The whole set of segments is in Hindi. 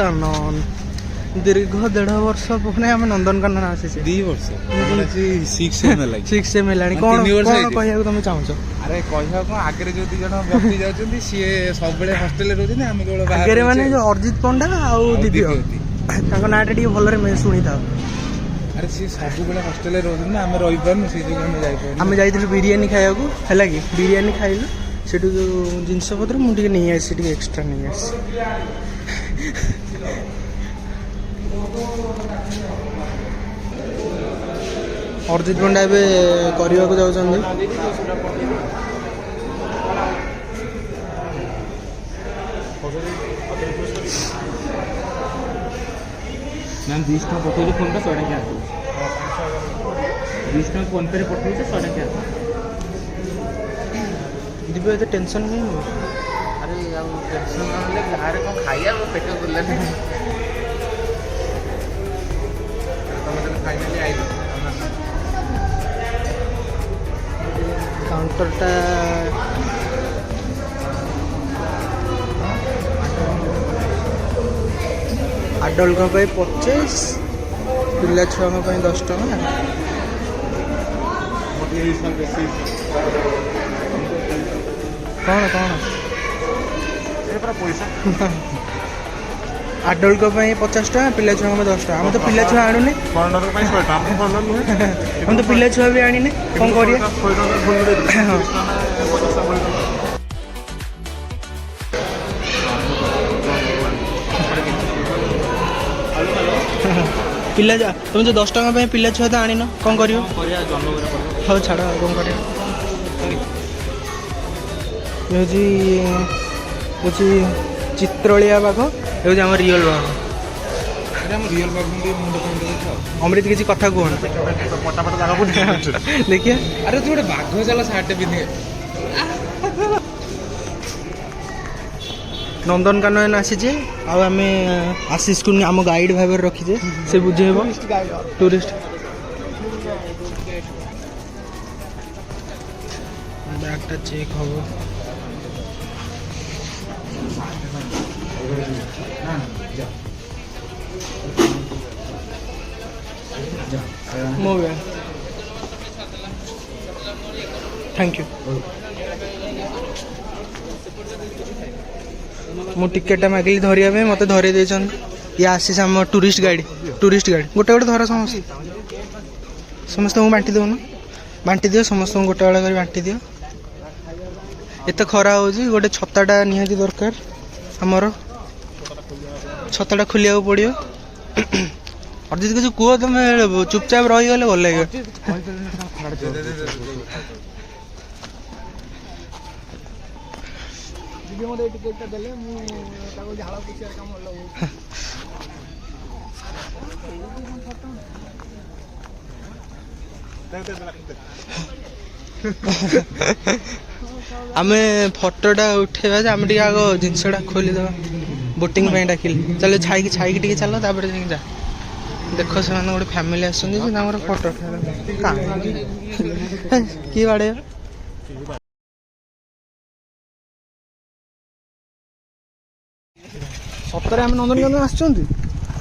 नंदनकानन दीर्घ 1.5 वर्ष पुणे आम नंदनकानन आसी 2 वर्ष 6 सेम लानी कौन कहिया तुम चाहछ अरे कहिया को आगे जो 2 जन व्यक्ति जाउछन्ती सी सब बेले हॉस्टल रे रहउछन्ती हम केवल बाहर आगे माने जो अर्जित पंडा आ दिव्य ताको नाटा टी भलरे मैं सुनी था अरे सी सब बेले हॉस्टल रे रहउछन्ती हम रहि पारनु सी जो हम जाई पारनु हम जाइथिलु बिरयानी खाया को हला कि बिरयानी खाइलु सेटु जो जिंस पत्र मु टिके नहीं आसी टिके एक्स्ट्रा नहीं आसी अर्जित पंडा ए करने को जाऊँ मैम 20 टका पठे फोन पे 100 टका 20 टका फोन पे पठे 100 टका दिव्य एत टेंशन नहीं हो अरे टेंशन ना गाँव में कौन खाइया पेट बुला फाइनली आई काउंटरटा आडल्ट 50 पिला छुआ 10 टका कौन कौन आडल्ट 50 टका पिला छुआ 10 टका हम तो पिला छुआ आणुने हम तो पिला छुआ भी आनी कौन करिए पिला तुम जो 10 टका पिला छुआ तो आनी कौन कर हाँ छाड़ कौन कर चित्रोलिया बाघ ये आम रियल बाघ अमृत किसी कथा कहना देखिए अरे तू गोटे बाघ चला सार्ट पिंधे नंदनकानन आसीचे आम आशीष को आम गाइड भाव रखीचे से बुझेब टूरिस्ट बैगटा चेक हम मो बैग थैंक यू मु टिकेट मागिली धरिया मत धरे ये आशीष आम टूरिस्ट गाइड गोटे गोटे धर समस्त बांटी दौन बांटी दियो समस्त गोटे गोटे कर बांटी दियो एत खरा हो गोटे छताटा निहाती दरकार आमर छताटा खोलिया पड़ो अर्जित किसी कह तुम चुपचाप रहीगले भल लगे आम फोटोटा उठेवा आम आग जिनसा खोलीदे बोटिंग डाकिल चलो छाई टे चल जा देख से गोटे फैमिली आसर फोटो किए बाड़े सतरे आम नंदनकानन आसुँच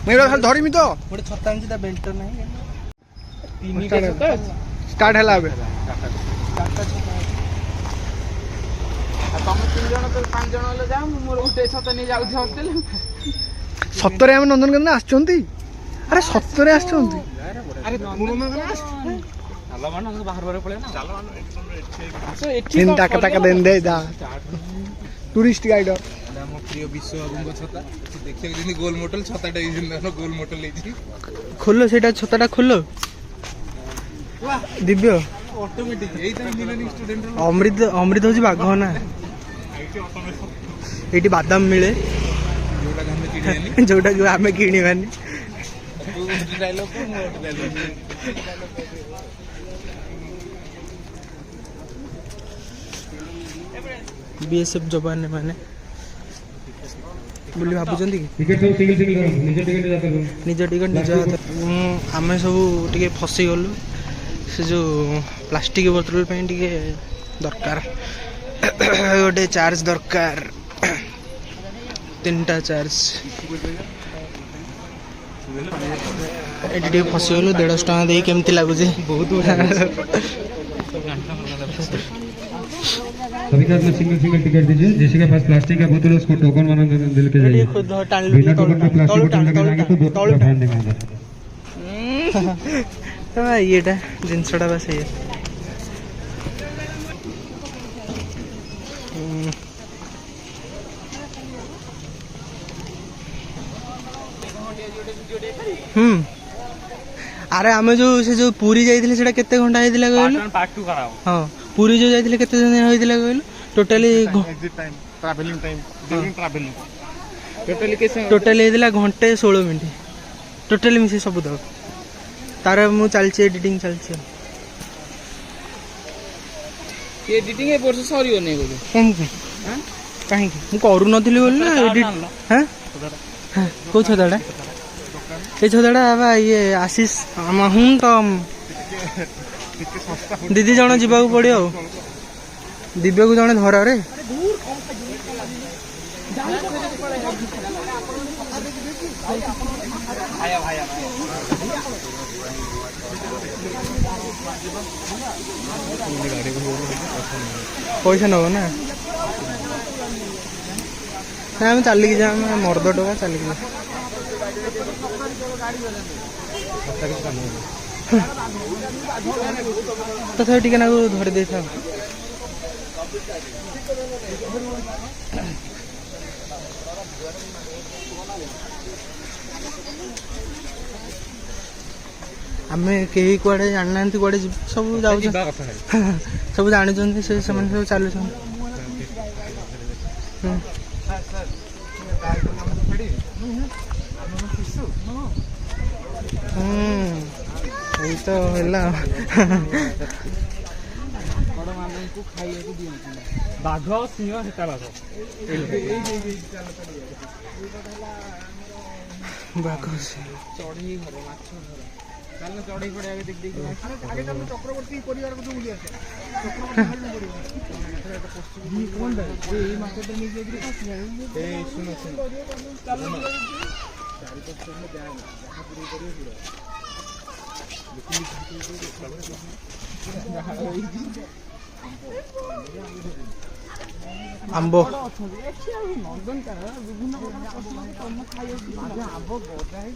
खाली धरमी तो गोटे छता आनी बेल्ट ना स्टार्ट है सतरे आम नंदनकानन आसुँच अरे सतरे आसुँच टूरिस्ट गाइड प्रिय विश्व छता देखिए गोल मोटल छताटा गोल मोटल खोलो से छताटा खोलो दिव्य अमृत अमृत हूँ बाघ ना ये बादाम मिले जोटा कि आम किणवानी बीएसएफ जवान माने बोली भावुं निज टिकट निज हाथ आम सब टे फसी गलु से जो प्लास्टिक बोतल टे दरकार गोटे चार्ज दरकार 3टा चार्ज ଏଠି ଟିକେ ଫସିଗଲୁ 150 ଟଙ୍କା ଦେଇ କେମିତି ଲାଗୁଛି ବହୁତ सभी का अपना सिंगल सिंगल टिकट दीजिए। जिसके के पास प्लास्टिक का बोतल है उसको टोकन बना दिल के जाइए। बिना टोकन के प्लास्टिक बोतल लेके जाएंगे तो बोतल फाइन देंगे अंदर। येटा जिनसटा बस ये अरे आम जो से जो पूरी जाइथिले सेटा केते घंटा हेदिला कहलु पार्ट 2 कराओ। हां पूरी जो जाइथिले केते दिन होइदिला कहलु totally exit time travelling time during travelling totally कैसे टोटली हेदिला घंटे 16 मिनिट टोटली मिसे सब दो तार मु चलछि एडिटिंग चलछि ये एडिटिंग ए वर्ष सरी होने को कहीं मु करू नथिली बोल ना एडिट हैं को छदाडा ए छदाडा बा ये आशीष हमहु तो दीदी जण जीवा पड़ो दिव्य को जणे धर रे पैसा नब ना आम चलिक जा मर्द टोका चलिक जा तथा टिके ना धरी दे था आमे कहीं कुआडे जानना कुआडे सब जाऊ सब जानी से सब चलु तो है बाघ सिंह हेता बाघ बाघ चढ़ी घर माछ घर चढ़ी पड़े आगे देख देख आगे चल चक्रवर्ती परिवार को बुली आसे चक्रवर्ती कौन ए मार्केट में जे गिरी खास ए सुनो सुनो चलो चारि पांच में जाए जहां पूरी करियो आंबो नंदन का विभिन्न आंबो गदा है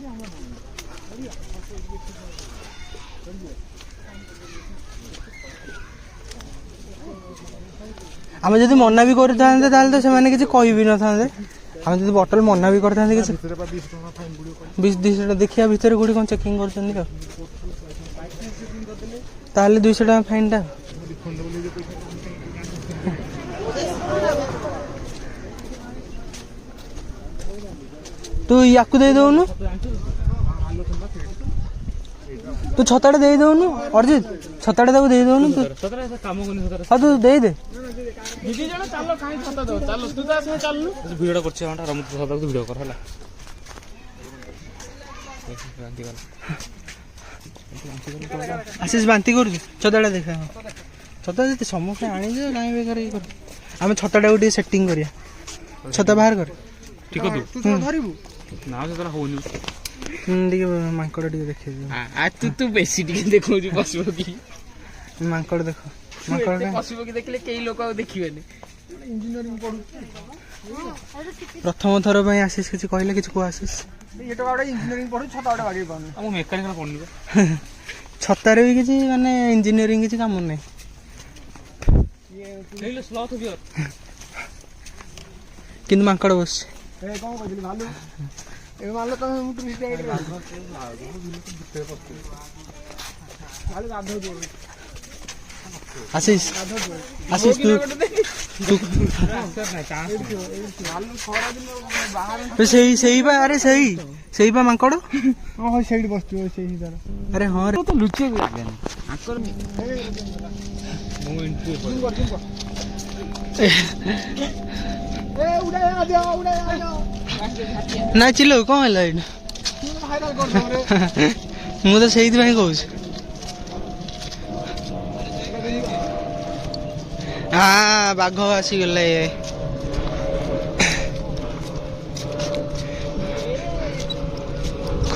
आम जब मना भी करते तो से कही भी न था आम जो बोतल मना भी करते 20 देखिए भितर गुड़ी कौन चेकिंग कर 200 टका फाइन टा तू या दे दौनु तू छताटा दे दौनु अर्जित छताटा दे दौनु हाँ तू दे दे दीदी जण चलो काई छता दो चलो तू ता से चलनु वीडियो करछ हमरा रमत छता को वीडियो कर हला आशीष बांती कर छताटा देखा छता जते समस्त आनी जे काई बेकार कर आम छताटा को सेटिंग करिया छता बाहर कर ठीक है तू धरिबू ना छता होनी टिके मांकड़ टिके देखे आ तू बेसी टिके देखौ जी पसबो की मांकड़ देखो मांकड़ पसबो की देखले कई लोग देखिबेनी इंजीनियरिंग पढु प्रथम थर पे आशीष किसी कहले किसी को आशीष ये तो बाडा इंजीनियरिंग पढु छता बाडा बागे पानी हम मेकानिकल पढनु छतारे भी किसी माने इंजीनियरिंग किसी काम नहीं ये लेले स्लॉथ बियर किंतु मांकड़ बस ए कोन कहली भालू ए मानलो तो हम टूरिस्ट गाइड भालू गाधो दो आशीष आशीष तू तो सही बा अरे सही बा मांकड़ हां साइड बसतो सही तार अरे हां रे तो लुचे आकर मो एंट्री ए उड़ा आ जाओ ना चिलो कौन है लाइन भाइराल कर दो रे मु तो सही भाई कहूँ हाँ बाघ आसीगला ये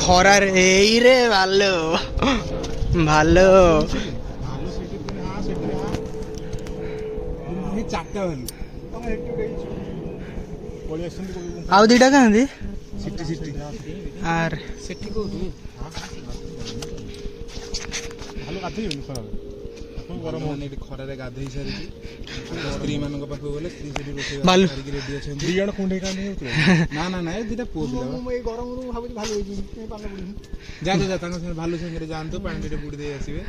ଖରାରେ ଏଇରେ ଭାଲୁ ଭାଲୁ ଚାରିଟା ଭାଲୁ ପଳେଇ ଆସୁଛନ୍ତି ଆଉ ଦିଟା କାହାନ୍ତି ସିଟି ସିଟି ଆରେ ସେଠି କୋଉଠି ଭାଲୁ ଗାଧେଇବେନି ଖରାରେ ଗରମ ମାନେ ଏଠି ଖରାରେ ଗାଧେଇ ସାରିକି ସ୍ତ୍ରୀ ମାନଙ୍କ ପାଖକୁ ଗଲେ ସ୍ତ୍ରୀ ସେଠି ରୋଷେଇ ଭାଲୁ। କରିକି ରେଡି ଅଛନ୍ତି 2 ଜଣ କୁଣ୍ଡେଇ କାଣ୍ଡେଇ ହେଉଥିଲେ ନା ଏ ଦିଟା ପୁଅ ପିଲା ମୁଁ ଏଇ ଗରମରୁ ଭାବୁଛି ଭାଲୁ ହେଇଯିବି ଯା ତାଙ୍କ ସାଙ୍ଗରେ ଭାଲୁ ସାଙ୍ଗରେ ଯାଆନ୍ତୁ ପାଣି ଟିକେ ବୁଡି ଦେଇ ଆସିବେ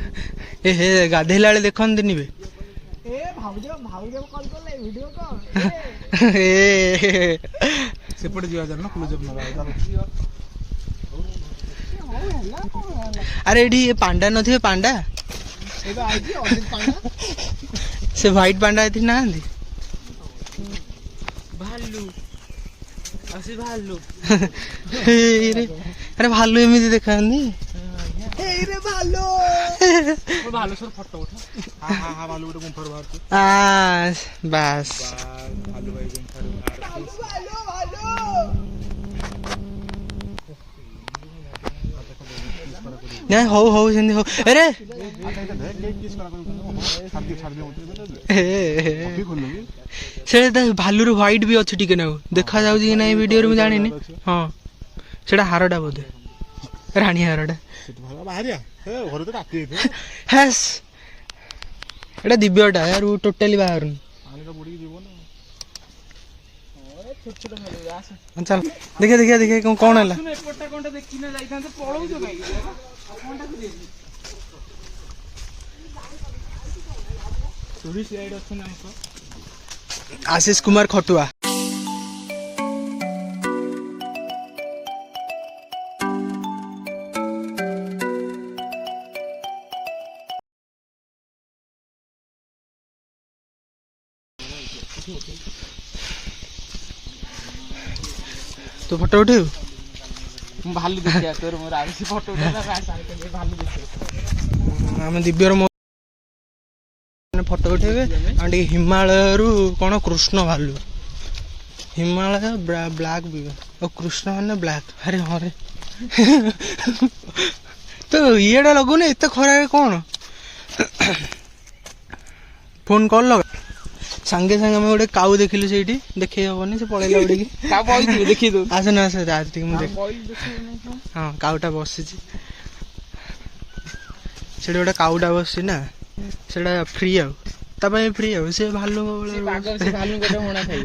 ଏ ହେ ଗାଧେଇଲା ବେଳେ ଦେଖନ୍ତିନି ବେ ଏ ସେପଟେ ଯିବା ଚାଲ ନା କ୍ଲୋଜ୍ ଅପ୍ ନବା ଆରେ ଏଠି ପାଣ୍ଡା ନଥିବେ ପାଣ୍ଡା ଏବେ ଆଇଛି ଅଜିତ ପାଣ୍ଡା ସେ ହ୍ୱାଇଟ୍ ପାଣ୍ଡା ଏଠି ନାହାନ୍ତି ଭାଲୁ ଆସି ଭାଲୁ ଏଇରେ ଆରେ ଭାଲୁ ଏମିତି ଦେଖାନ୍ତି ଭାଲୁ ସର ଫଟୋ ଉଠା ହଁ ଭାଲୁ ଗୋଟେ ଗୁମ୍ଫାରୁ ବାହାରୁଛି ବାସ୍ ଭାଲୁ ଭାଇ ଗୁମ୍ଫାରୁ ନାଇଁ ହଉ ସେମିତି ହଉ ଆରେ ସେଟା ଭାଲୁର ହ୍ୱାଇଟ୍ ବି ଅଛି ଟିକେ ନାକୁ ଦେଖାଯାଉଛି କି ନାଇଁ ଭିଡିଓରେ ମୁଁ ଜାଣିନି ହଁ ସେଟା ହାରଟା ବୋଧେ ରାଣୀ ହାରଟା ହେସ୍ ଏଟା ଦିବ୍ୟଟା ୟାର ଟୋଟାଲି ବାହାରୁନି ଚାଲ ଦେଖେ କଣ ହେଲା ଏପଟଟା କଣଟା ଦେଖିନା ଯାଇଥାନ୍ତେ ପଳଉଛ କାହିଁକି ଟୁରିଷ୍ଟ ଗାଇଡ୍ ଅଛନ୍ତି ଆମ ସହ आशीष कुमार खटुआ तो फोटो उठेबु ମୁଁ ଭାଲୁ ଦେଖିବା ତୋର ମୋର ଆଉସି ଫଟୋ ଉଠା ଭାଲୁ ଦେଖିବା आम दिव्यर मो फोटो उठेबे आ हिमालय कौन कृष्ण भालू हिमालय ब्लैक भी और कृष्ण माने ब्लैक अरे हाँ रे तो ये लगुन एत खरा कौन फोन कॉल लगा सांगे सांगे आम गोटे काऊ देखिलु से देखे हेनी से पलैला उड़ी देखी दो आसना आस हाँ काउटा बसी से गोटे काउटा बसी ना से फ्री फ्री से भालू भालू गोटे होना खाई